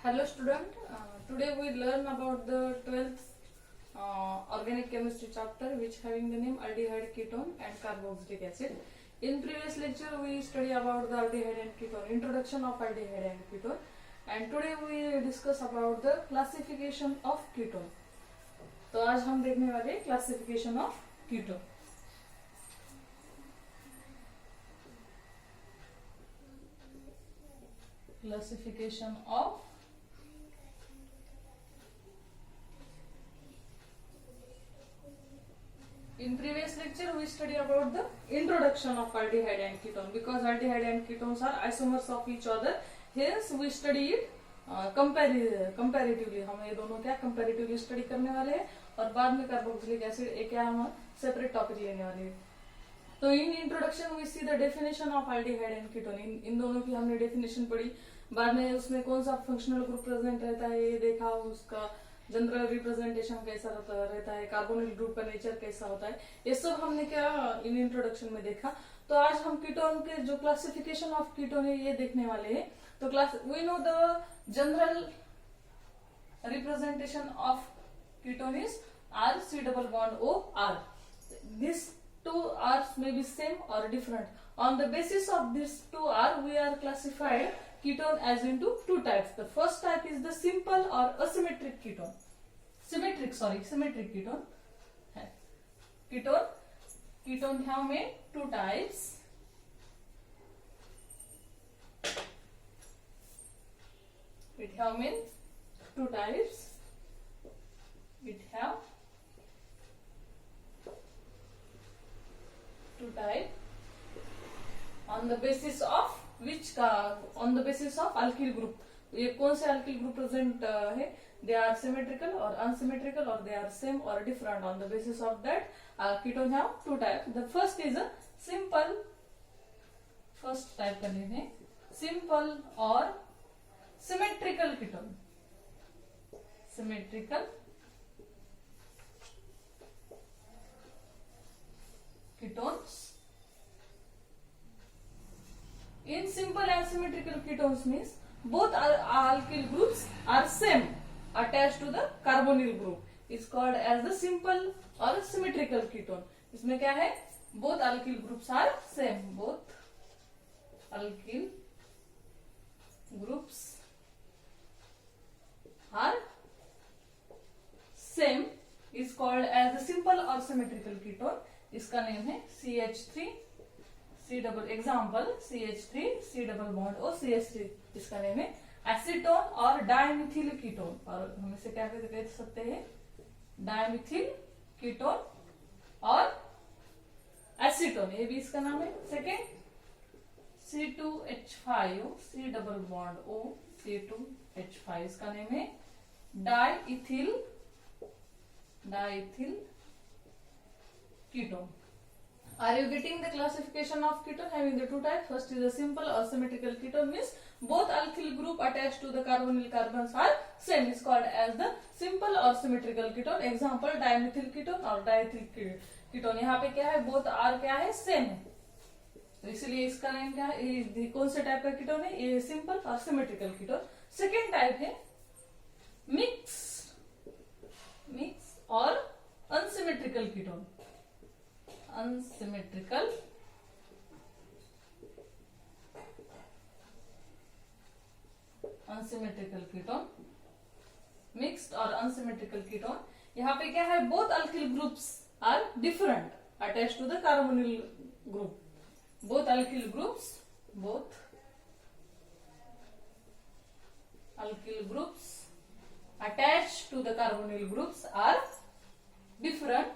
Hello student, today we learn about the 12th organic chemistry chapter which having the name aldehyde, ketone and carboxylic acid. In previous lecture we study about the aldehyde and ketone, introduction of aldehyde and ketone, and today we discuss about the classification of ketone. तो आज हम देखने वाले classification of ketone. Classification of in previous lecture we study about the introduction of aldehyde and ketone because aldehyde and ketones are isomers of each other, hence we study it comparatively. हम ये दोनों क्या comparatively study करने वाले हैं और बाद में कार्बोक्सिलिक एसिड एक क्या हम सेपरेट टॉपिक लेने वाले हैं. तो in introduction we see the definition of aldehyde and ketone. इन दोनों की हमने डेफिनेशन पढ़ी, बाद में उसमें कौन सा फंक्शनल ग्रुप प्रेजेंट रहता है ये देखा, उसका जनरल रिप्रेजेंटेशन कैसा रहता है, कार्बोनिल ग्रुप का नेचर कैसा होता है, ये सब हमने क्या इन इंट्रोडक्शन में देखा. तो आज हम कीटोन के जो क्लासिफिकेशन ऑफ कीटोन है ये देखने वाले हैं. तो class we know the general representation of ketone is R C double bond O R. These two R's may be same or different. On the basis of these two R, we are classified ketone as into two types. The first type is the simple or asymmetric ketone. Symmetric ketone. Ketone have में two types. It have में two types. It have two types. On the basis of which on the basis of alkyl group. ये कौन से alkyl group present है? They are symmetrical or unsymmetrical or they are same or different. On the basis of that, ketone have two types. The first is a simple. First type का name है simple or symmetrical ketone. Symmetrical ketones. In simple and symmetrical ketones means both alkyl groups are same attached to the carbonyl group. Is called as the simple or symmetrical ketone. इसमें क्या है? Both alkyl groups are same. Both alkyl groups are same. Is called as the simple or symmetrical ketone. इसका name है CH3 C double example CH3 C double bond O CH3. इसका name है acetone और dimethyl ketone, और हम इसे क्या कह सकते हैं? डायमिथिल कीटोन और एसीटोन, ये भी इसका नाम है. Second C2H5 C double bond O C2H5, इसका नेम है diethyl ketone. Are you getting the classification of ketone having the two types? First is a simple or symmetrical ketone, means both alkyl group attached to the carbonyl carbons are same. Is called as the simple or symmetrical ketone. Example dimethyl ketone और diethyl ketone. यहाँ पे क्या है? Both R क्या है? Same है, तो इसलिए इसका नेम क्या है? कौन से टाइप का कीटोन है? ये सिंपल और सिमेट्रिकल कीटोन. सेकेंड टाइप है मिक्स और unsymmetrical ketone. Unsymmetrical ketone, mixed or unsymmetrical ketone. यहाँ पे क्या है? Both alkyl groups are different attached to the carbonyl group. Both alkyl groups attached to the carbonyl groups are different.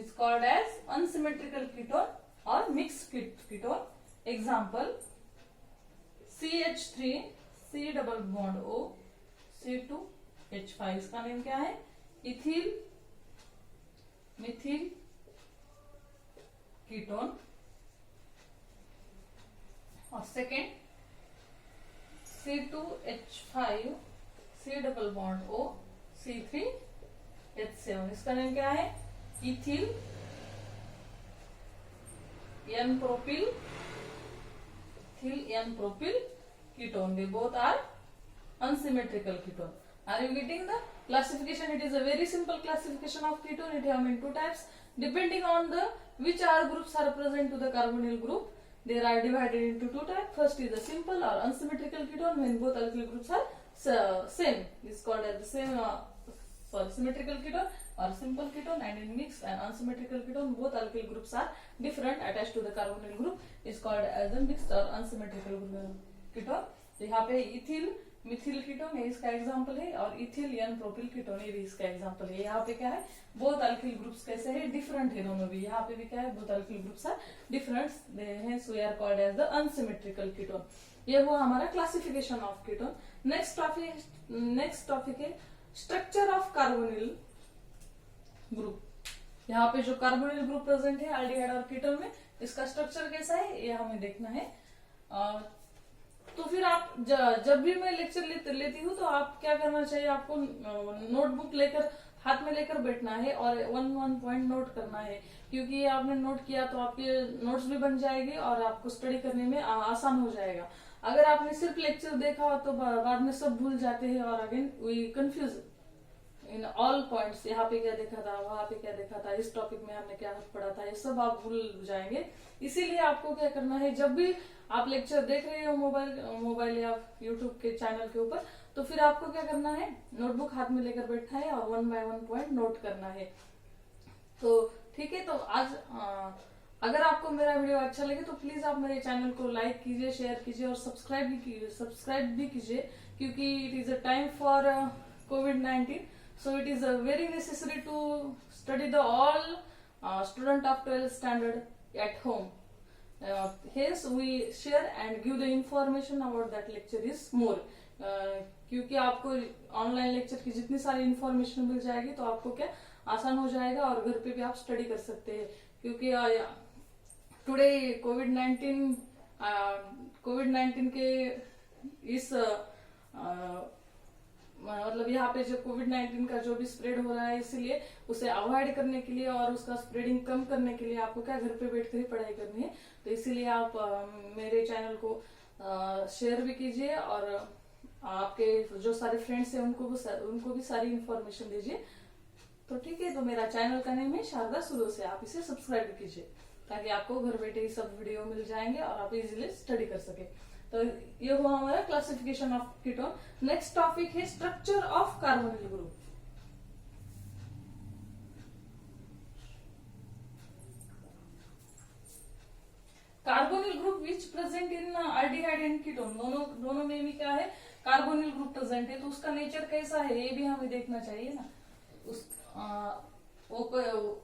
Is called as unsymmetrical ketone or mixed ketone. Example CH3 C double bond O C2H5, इसका name क्या है? Mithil ketone. और second C2H5 C double bond O C3H7, इसका name क्या है? Ethyl N propyl ketone. They both are unsymmetrical ketone. Are you getting the classification? It is a very simple classification of ketone. It have in two types depending on the which R groups are present to the carbonyl group. They are divided into two types. First is the simple or unsymmetrical ketone when both alkyl groups are same. It's called as the same symmetrical ketone or simple ketone, and in mixed and unsymmetrical ketone both alkyl groups are different attached to the carbonyl group is called as a mixed or unsymmetrical ketone. तो यहाँ पे ethyl Mithil ketone है इसका example है, और ethyl N propyl ketone ये भी इसका एग्जांपल है। यहाँ पे क्या है, बोथ अल्किल ग्रुप्स कैसे है, डिफरेंट है दोनों भी। यहाँ पे भी क्या है, both alkyl groups are different, hence we are called as the unsymmetrical ketone. ये हुआ हमारा classification of ketone. Next topic है स्ट्रक्चर ऑफ कार्बोनिल ग्रुप। यहाँ पे जो कार्बोनिल ग्रुप प्रेजेंट है एल्डिहाइड और कीटोन में, इसका स्ट्रक्चर कैसा है ये हमें देखना है। तो फिर आप जब भी मैं लेक्चर लेती हूँ तो आप क्या करना चाहिए, आपको नोटबुक लेकर हाथ में लेकर बैठना है और वन पॉइंट नोट करना है, क्योंकि ये आपने नोट किया तो आपके नोट्स भी बन जाएगी और आपको स्टडी करने में आसान हो जाएगा। अगर आपने सिर्फ लेक्चर देखा तो बाद में सब भूल जाते हैं और again we confuse in all points. यहाँ पे क्या देखा था, वहां पे क्या देखा था, इस टॉपिक में हमने क्या पढ़ा था, ये सब आप भूल जाएंगे। इसीलिए आपको क्या करना है, जब भी आप लेक्चर देख रहे हो मोबाइल या यूट्यूब के चैनल के ऊपर, तो फिर आपको क्या करना है, नोटबुक हाथ में लेकर बैठना है और 1 बाय 1 पॉइंट नोट करना है। तो ठीक है, तो आज अगर आपको मेरा वीडियो अच्छा लगे तो प्लीज आप मेरे चैनल को लाइक कीजिए, शेयर कीजिए और सब्सक्राइब भी कीजिए, क्योंकि it is a time for COVID-19, so it is very necessary to study the all student of 12th standard at home. Hence we share and give the information about that lecture is more. क्योंकि आपको online lecture की जितनी सारी information मिल जाएगी तो आपको क्या आसान हो जाएगा और घर पे भी आप स्टडी कर सकते हैं। क्योंकि टुडे कोविड-19 के इस मतलब यहाँ पे जो कोविड-19 का जो भी स्प्रेड हो रहा है, इसीलिए उसे अवॉइड करने के लिए और उसका स्प्रेडिंग कम करने के लिए आपको क्या घर पे बैठकर ही पढ़ाई करनी है। तो इसीलिए आप मेरे चैनल को शेयर भी कीजिए और आपके जो सारे फ्रेंड्स हैं उनको भी सारी इंफॉर्मेशन दीजिए। तो ठीक है, तो मेरा चैनल का नेम है शारदा सुदो से, आप इसे सब्सक्राइब भी कीजिए ताकि आपको घर बैठे ही सब वीडियो मिल जाएंगे और आप इजीली स्टडी कर सके। तो ये हुआ हमारा classification of ketone. Next topic है structure of carbonyl group. Carbonyl group which present in aldehyde and ketone, दोनों में भी क्या है, कार्बोनिल ग्रुप प्रेजेंट है। तो उसका नेचर कैसा है ये भी हमें देखना चाहिए ना,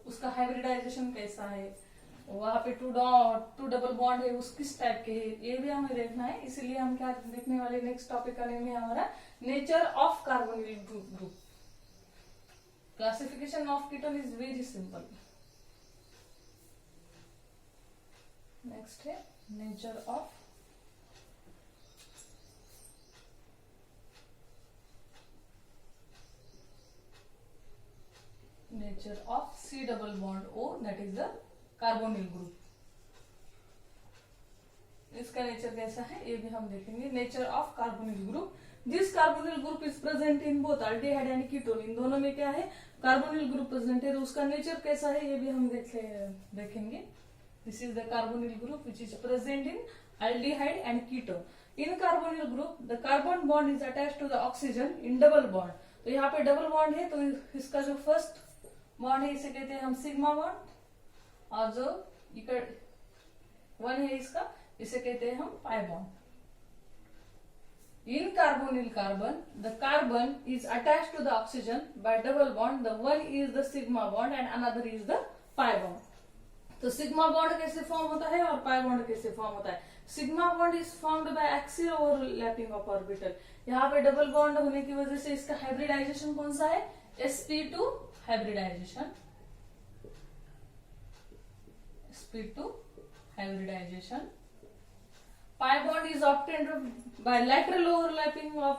उसका हाइब्रिडाइजेशन कैसा है, वहां पे टू डबल बॉन्ड है उस किस टाइप के है, ये भी हमें देखना है। इसीलिए हम क्या देखने वाले, नेक्स्ट टॉपिक का नेम है हमारा nature of carbonyl group. Classification of ketone is very simple. Next है nature of C double bond O, that is the carbonyl group. इसका नेचर कैसा है ये भी हम देखेंगे। Nature of carbonyl group, this carbonyl group is present in both aldehyde and ketone, इन दोनों में क्या है, कार्बोनिल ग्रुप प्रेजेंट है। तो उसका नेचर कैसा है ये भी हम देखेंगे। This is the carbonyl group which is present in aldehyde and ketone. In carbonyl group the carbon bond is attached to the oxygen in double bond. तो यहाँ पे डबल बॉन्ड है, तो इसका जो फर्स्ट बॉन्ड है इसे कहते हैं हम सिग्मा बॉन्ड, और जो वन है इसका इसे कहते हैं हम pi bond. In carbonyl carbon the carbon is attached to the oxygen by double bond, the one is the sigma bond and another is the pi bond. तो सिग्मा बॉन्ड कैसे फॉर्म होता है और पाई बॉन्ड कैसे form होता है। Sigma bond is formed by axial overlapping of orbital. यहाँ पे डबल बॉन्ड होने की वजह से इसका हाइब्रिडाइजेशन कौन सा है, sp2 hybridization, sp2 hybridization. Pi bond is obtained by lateral overlapping of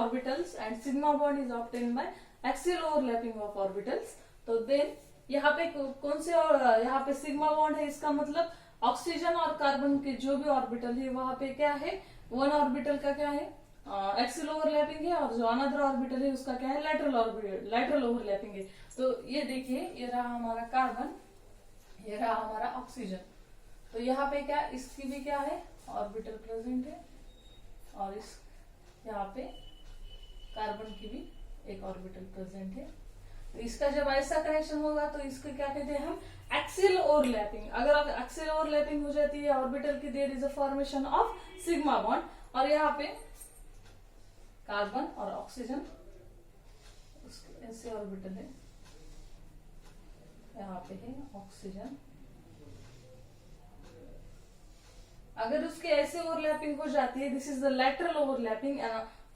orbitals and sigma bond is obtained by axial overlapping of orbitals. तो देन यहाँ पे कौन से, और यहाँ पे सिग्मा बॉन्ड है, इसका मतलब ऑक्सीजन और कार्बन के जो भी ऑर्बिटल है वहां पे क्या है, वन ऑर्बिटल का क्या है एक्सियल ओवरलैपिंग है, और जो अनदर ऑर्बिटल है उसका क्या है, लैटरल ओवरलैपिंग है। तो ये देखिए, ये रहा हमारा कार्बन, ये रहा हमारा ऑक्सीजन। तो यहाँ पे क्या, इसकी भी क्या है, ऑर्बिटल प्रेजेंट है, और इस यहाँ पे कार्बन की भी एक ऑर्बिटल प्रेजेंट है। तो इसका जब ऐसा कनेक्शन होगा तो इसको क्या कहते हैं हम, एक्सियल ओवरलैपिंग। अगर आप एक्सियल ओवरलैपिंग हो जाती है ऑर्बिटल की, there is a formation of sigma bond, और यहाँ पे कार्बन और ऑक्सीजन उसके ऐसे ऑर्बिटल है, यहाँ पे है ऑक्सीजन। अगर उसके ऐसे ओवरलैपिंग हो जाती है, this is the lateral overlapping,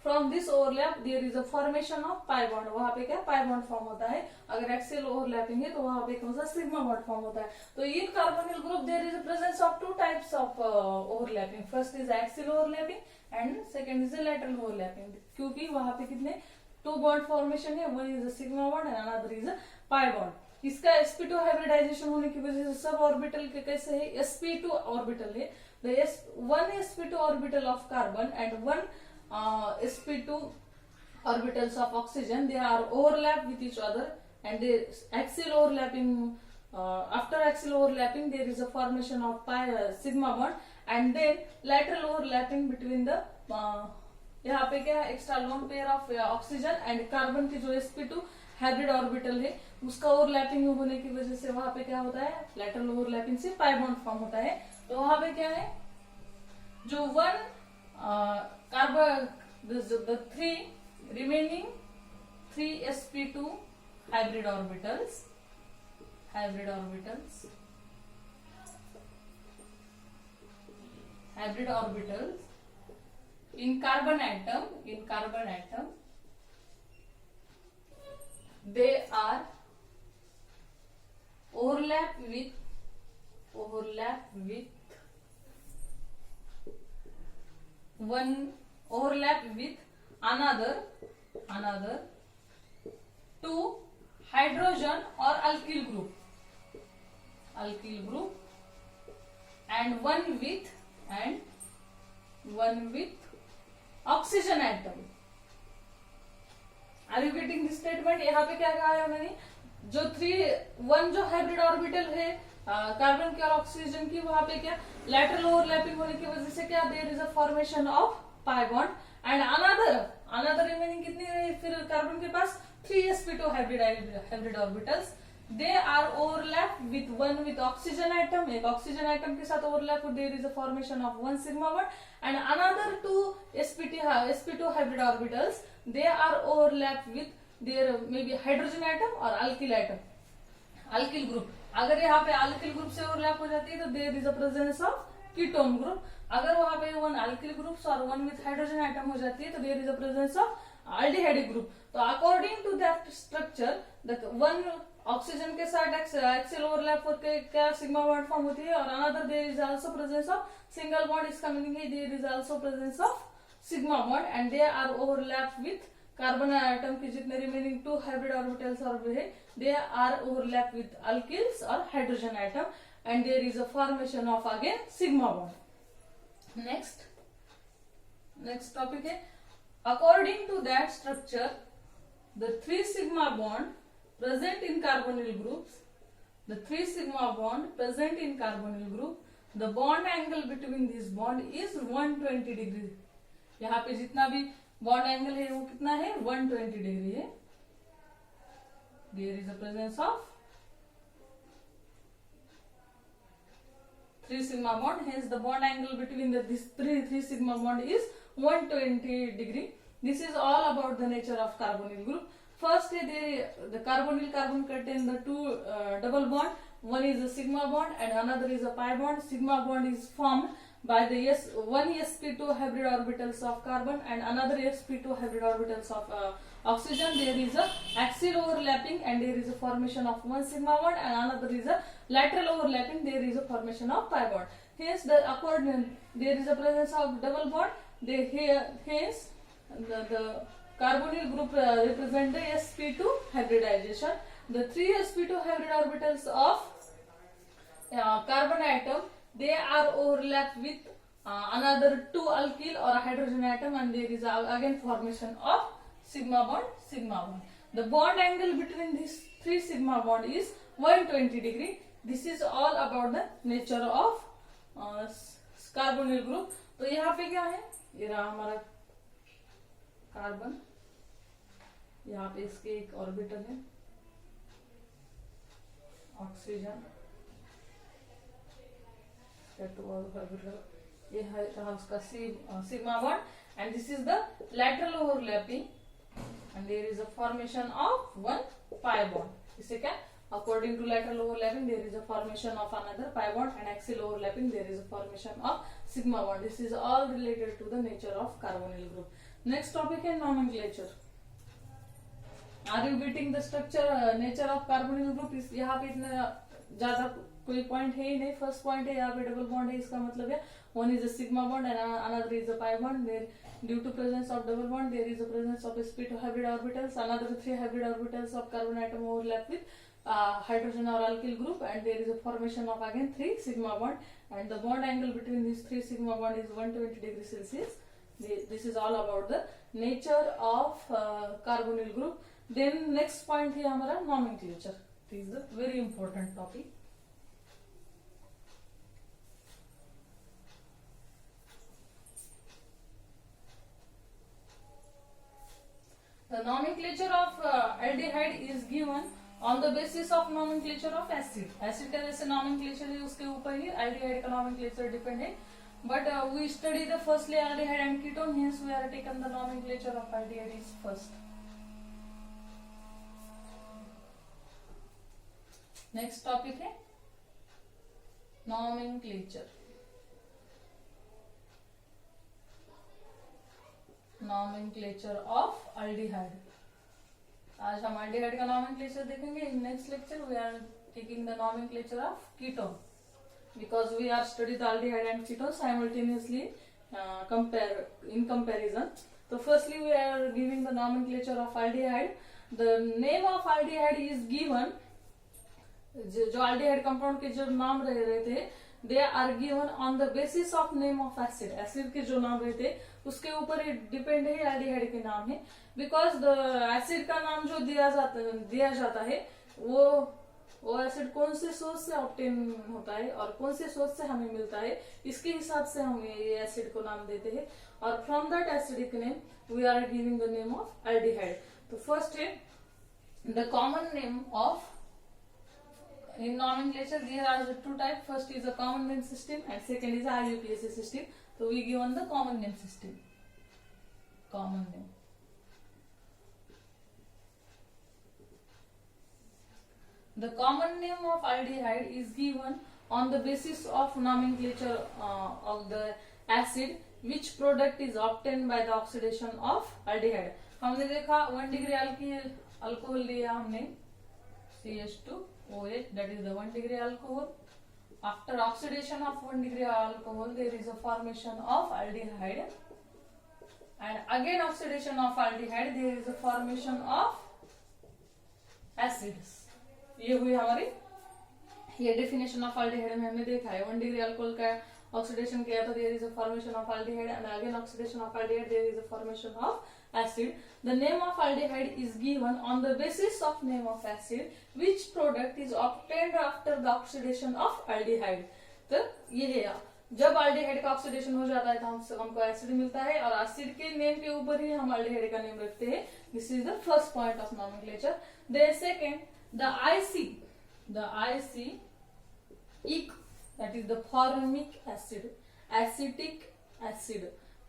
from this overlap there is a formation of pi bond. वहां पे क्या, पाई बॉन्ड फॉर्म होता है। अगर एक्सियल ओवरलैपिंग है तो वहां पे कौन सा, सिग्मा बॉन्ड फॉर्म होता है। तो in carbonyl group there is a presence of two types of overlapping, first is axial overlapping and second is lateral overlapping. क्योंकि वहां पे कितने, टू बॉन्ड फॉर्मेशन है, one is a sigma bond and another is a pi bond. इसका sp2 hybridisation होने की वजह से सब ऑर्बिटल के कैसे है, sp2 ऑर्बिटल है। one sp2 orbital of carbon and one sp2 orbitals of oxygen, they are overlap with each other, and the axial overlapping, after axial overlapping there is a formation of sigma bond, and then lateral overlapping between the यहाँ पे क्या है, extra lone pair of oxygen and carbon की जो sp2 hybrid orbital है उसका overlapping होने की वजह से वहां पे क्या होता है, लैटरल ओवरलैपिंग से पाई बॉन्ड फॉर्म होता है। तो वहां पे क्या है, जो one carbon, the three remaining 3 sp2 hybrid orbitals in carbon atom, they are overlap with another two hydrogen or alkyl group and one with oxygen atom. Are you getting this statement? यहाँ पे क्या कहा है उन्होंने, जो 1 जो hybrid orbital है carbon की और ऑक्सीजन की, वहां पे क्या, लैटरल ओवरलैपिंग होने की वजह से क्या, there is a formation of pi bond, and another remaining कितनी रही फिर कार्बन के पास, 3 sp2 hybrid orbitals, they are overlap with one with oxygen atom, एक ऑक्सीजन आइटम के साथ overlap, there is a formation of 1 sigma bond, and another 2 sp2 hybrid orbitals, they are overlap with their maybe hydrogen atom or alkyl group. अगर यहाँ पे alkyl group से overlap हो जाती है तो there is a presence of ketone group. अगर वहां पे 1 alkyl groups और 1 with hydrogen atom हो जाती है तो there is a presence of aldehyde group. तो according to that structure, the one oxygen के साथ एक्सियल ओवरलैप होकर क्या सिग्मा बॉन्ड फॉर्म होती है, और another there is also presence of single bond, इसका मीनिंग है there is also presence of sigma bond, and they are overlap with carbon atom के जितने रिमेनिंग 2 हाइब्रिड ऑर्बिटल्स और है, they are overlap with alkyls और hydrogen atom, and there is a formation of again sigma bond. Next topic है, according to that structure the 3 sigma bond present in carbonyl groups, the 3 sigma bond present in carbonyl group, the bond angle between this bond is 120 degree. यहाँ पे जितना भी bond angle है वो कितना है, 120 degree है। There is a presence of 3 sigma bond, hence the bond angle between this 3 sigma bond is 120 degree. This is all about the nature of carbonyl group. First, the carbonyl carbon contain the 2 double bond. One is a sigma bond and another is a pi bond. Sigma bond is formed by the one sp2 hybrid orbitals of carbon and another sp2 hybrid orbitals of oxygen. There is a axial overlapping and there is a formation of 1 sigma bond, and another is a lateral overlapping. There is a formation of pi bond. Hence, there is a presence of double bond. Hence, the carbonyl group represent the sp2 hybridization. The 3 sp2 hybrid orbitals of carbon atom, they are overlapped with another two alkyl or a hydrogen atom, and there is again formation of sigma bond. The bond angle between these three sigma bond is 120 degree. This is all about the nature of carbonyl group. तो यहाँ पे क्या है, ये रहा हमारा carbon, यहाँ पे इसके एक ऑर्बिटल है, ऑक्सीजन, ये है उसका sigma bond, and this is the lateral overlapping, and there is a formation of one pi bond. इसे क्या, according to lateral overlapping there is a formation of another pi bond, and axial overlapping there is a formation of sigma bond. This is all related to the nature of carbonyl group. Next topic is nomenclature. Are you getting the structure, nature of carbonyl group? इस यहाँ पे इतना ज्यादा कोई point है ही नहीं. First point है यहाँ पे डबल बॉन्ड है, इसका मतलब है one is a sigma bond and another is a pi bond. There, due to presence of double bond, there is a presence of sp2 hybrid orbitals. Another 3 hybrid orbitals of carbon atom overlap with hydrogen or alkyl group, and there is a formation of again 3 sigma bond, and the bond angle between these 3 sigma bond is 120 degrees Celsius. This is all about the nature of carbonyl group. Then next point है हमारा nomenclature. This is a very important topic. The nomenclature of aldehyde is given on the basis of nomenclature of acid. Acid का जैसे nomenclature है उसके ऊपर ही aldehyde का nomenclature depend है. But we study the firstly aldehyde and ketone, hence we are taken the nomenclature of aldehyde is first. Next topic है nomenclature. Nomenclature of aldehyde. आज हम aldehyde का nomenclature देखेंगे. In next lecture we are taking the nomenclature of ketone, because we are studying the aldehyde and ketone simultaneously in comparison. So firstly we are giving the nomenclature of aldehyde. The name of aldehyde is given, जो aldehyde compound के जो नाम रहे थे, they are given on the basis of name of acid. Acid के जो नाम रहते उसके ऊपर डिपेंड है aldehyde के नाम है. Because the acid का नाम जो दिया जाता है वो एसिड कौन से सोर्स से ऑब्टेन होता है और कौन से सोर्स से हमें मिलता है, इसके हिसाब से हम ये एसिड को नाम देते हैं. और from that acidic name we are giving the name of aldehyde. तो फर्स्ट है the common name of, in nomenclature there are the two types. First is a common name system and second is a IUPAC system. So we given the common name system. Common name. The common name of aldehyde is given on the basis of nomenclature of the acid which product is obtained by the oxidation of aldehyde. हमने देखा 1 degree alcohol लिया हमने CH2OH, that is the 1 degree alcohol. After oxidation of 1 degree alcohol there is a formation of aldehyde, and again oxidation of aldehyde there is a formation of acids. ये हुई हमारी, ये definition of aldehyde में हमने देखा है. 1 degree alcohol का oxidation किया तो there is a formation of aldehyde, and again oxidation of aldehyde there is a formation of acid. The name of aldehyde is given on the basis of name of acid which product is obtained after the oxidation of aldehyde. तो ये है, जब aldehyde का oxidation हो जाता है तो हमको एसिड मिलता है, और एसिड के नेम के ऊपर ही हम aldehyde का नेम रखते हैं. This is the first point of nomenclature. Then second, the IC, ic, that is the formic acid, acetic acid,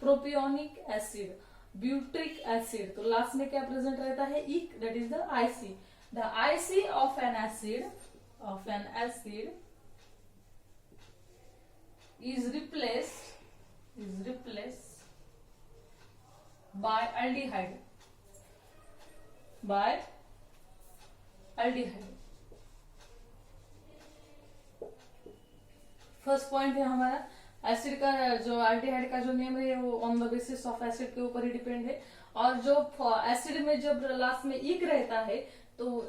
propionic acid, butyric acid. तो लास्ट में क्या प्रेजेंट रहता है, ic, that is the IC. The IC of an acid is replaced by aldehyde. First point है हमारा, acid का जो aldehyde का जो नेम है वो on the basis of acid के ऊपर ही डिपेंड है. और जो एसिड में जब लास्ट में इक रहता है तो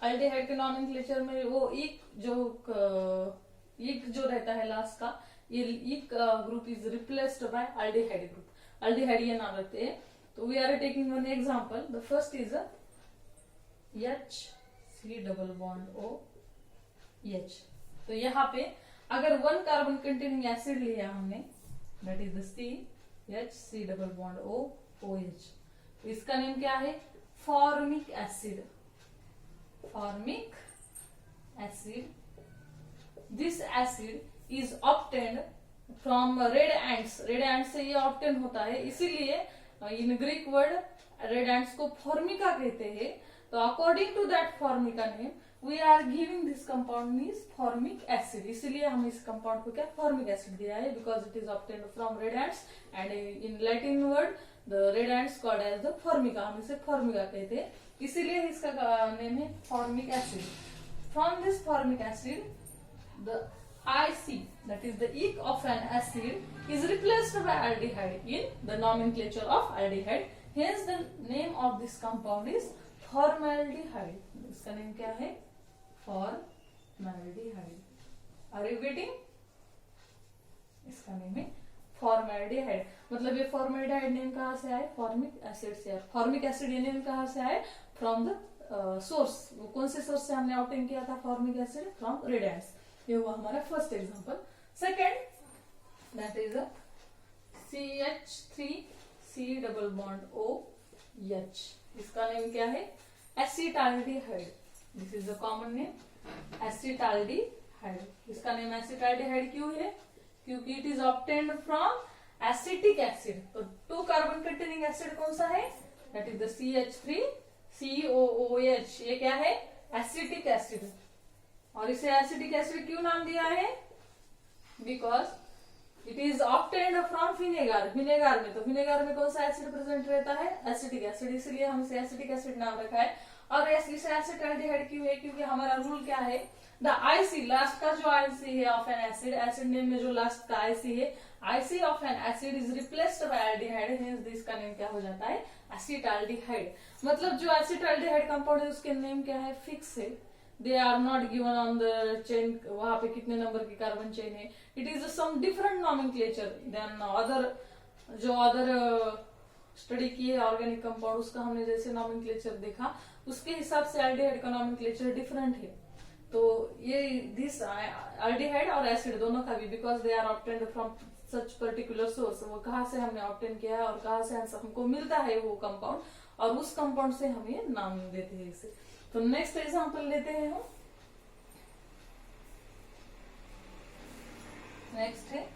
एल्डिहाइड के नॉमेनक्लेचर में वो इक जो रहता है लास्ट का, ये एक group is replaced by aldehyde group, aldehyde ये नाम रखते हैं। तो we are taking one example, the first is HC double bond OH। तो यहाँ पे अगर वन कार्बन कंटेनिंग एसिड लिया हमने, that is the CHC double bond OH, तो इसका नेम क्या है, formic acid, formic acid. This acid is obtained from red ants, red ant से ये ऑब्टेन होता है, इसीलिए in Greek word red ants को फॉर्मिका कहते हैं। तो according to that formica name we are giving this compound means formic acid, इसीलिए हम इस कंपाउंड को क्या फॉर्मिक एसिड दिया है, because it is obtained from red ants and in Latin word the red ants called as the formica, हम इसे formica कहते हैं, इसीलिए इसका नेम है formic acid. From this formic acid the IC, that is the eke of an acid, is replaced by aldehyde in the nomenclature of aldehyde. Hence the name of this compound is formaldehyde. इसका name क्या है, formaldehyde. Are you getting? इसका name है formaldehyde. मतलब ये formaldehyde name कहाँ से आए, फॉर्मिक एसिड से। फॉर्मिक एसिड ये नेम कहाँ से आए, फ्रॉम द सोर्स। कौन से सोर्स से हमने ऑब्टेन किया था formic acid, from red ants. ये हुआ हमारा first example. Second, that is CH3C double bond OH। इसका नेम क्या है, acetaldehyde. This is the common name, acetaldehyde. इसका नेम एसिटाल्डिहाइड क्यों है, क्योंकि it is obtained from acetic acid. तो 2 कार्बन कंटेनिंग एसिड कौन सा है, दैट इज द CH3COOH। ये क्या है, एसिटिक एसिड। और इसे एसिटिक एसिड क्यों नाम दिया है, because it is obtained from vinegar. Vinegar में, तो विनेगर में कौन सा एसिड प्रेजेंट रहता है, एसिटिक एसिड, इसलिए हम इसे एसिटिक एसिड नाम रखा है। और इसे एसिटाल्डिहाइड क्यों है, क्योंकि हमारा रूल क्या है, द आईसी, लास्ट का जो आईसी है of N acid, acid name में जो लास्ट का आईसी है, IC of N acid is replaced bye aldehyde, hence इसका नेम क्या हो जाता है, एसिटाल्डिहाइड। मतलब जो एसिटाल्डिहाइड कंपाउंड है उसके नेम क्या है, फिक्स है, they are not given on the chain, वहां पे कितने नंबर की कार्बन चेन है, it is some different nomenclature than other. जो अदर स्टडी की है ऑर्गेनिक कंपाउंड, उसका हमने जैसे नॉमेनक्लेचर देखा, उसके हिसाब से एल्डिहाइड का नॉमेनक्लेचर डिफरेंट है। तो ये दिस एल्डिहाइड और एसिड दोनों का भी, because they are obtained from such particular source, वो कहाँ से हमने ऑब्टेन किया है और कहाँ से हमको मिलता है वो कंपाउंड, और उस कंपाउंड से हम ये नाम देते हैं इसे। तो नेक्स्ट एग्जांपल लेते हैं हम, नेक्स्ट है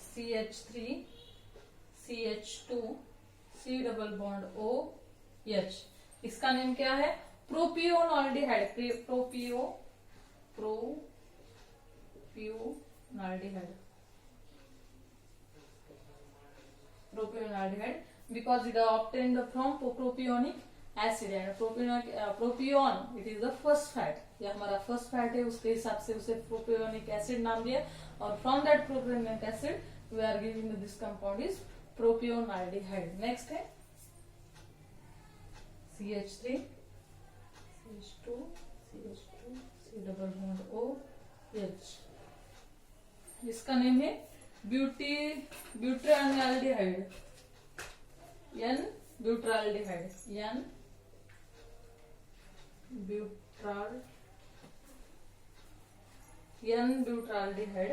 CH3CH2C डबल बॉन्ड OH। इसका नेम क्या है, प्रोपियोनाल्डिहाइड, प्रोपियोनाल्डिहाइड, because it is obtained from propionic acid and propion it is the first fat, ये हमारा फर्स्ट फैट है, उसके हिसाब से उसे प्रोपियोनिक एसिड नाम दिया, और from that propionic acid we are giving this compound is propionaldehyde. Next है CH3 CH2 C double bond OH। इसका नेम है butanaldehyde, N butaldehyde, N butaldehyde,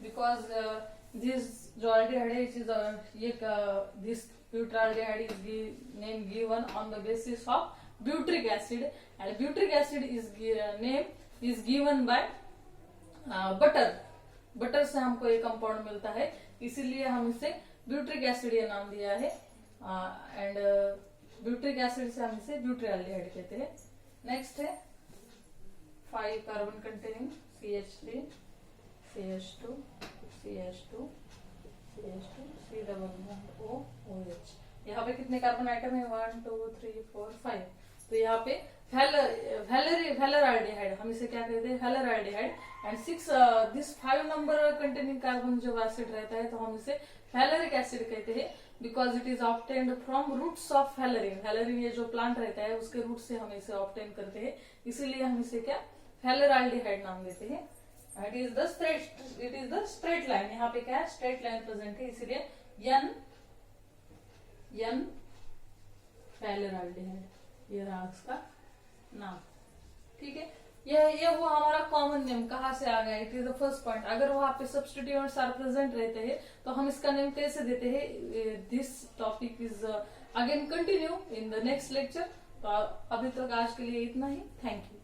because this जो aldehyde है, it is this butaldehyde is name given on the basis of butyric acid, and butyric acid is name is given by butter. Butter से हमको ये compound मिलता है, इसीलिए हम इसे ब्यूट्रिक एसिड ये नाम दिया है, एंड ब्यूट्रिक एसिड से हम इसे ब्यूटाल्डिहाइड कहते हैं। नेक्स्ट है 5 carbon containing CH3 CH2 CH2 CH2 C double bond OH। यहाँ पे कितने कार्बन आइटम है, 1 2 3 4 5। तो यहाँ पे वेलरल्डिहाइड, हम इसे क्या कहते हैं, valeraldehyde, and 6 this 5 number containing carbon जो एसिड रहता है, तो हम इसे वेलरिक एसिड कहते हैं। Because it is obtained from roots of valerian. Valerian ये जो प्लांट रहता है उसके रूट से हम इसे ऑब्टेन करते हैं, इसीलिए हम इसे क्या हेलराल्डिहाइड नाम देते हैं। It is the straight line, यहाँ पे क्या है स्ट्रेट लाइन प्रेजेंट है, इसीलिए एन हेलराल्डिहाइड ये रहा उसका नाम। ठीक है, ये वो हमारा कॉमन नेम कहाँ से आ गया, it is the first point. अगर वहां पे सब्स्टिट्यूएंट्स आर प्रेजेंट रहते हैं तो हम इसका नेम कैसे देते हैं, this topic is again continue in the next lecture. तो अभी तक आज के लिए इतना ही, थैंक यू।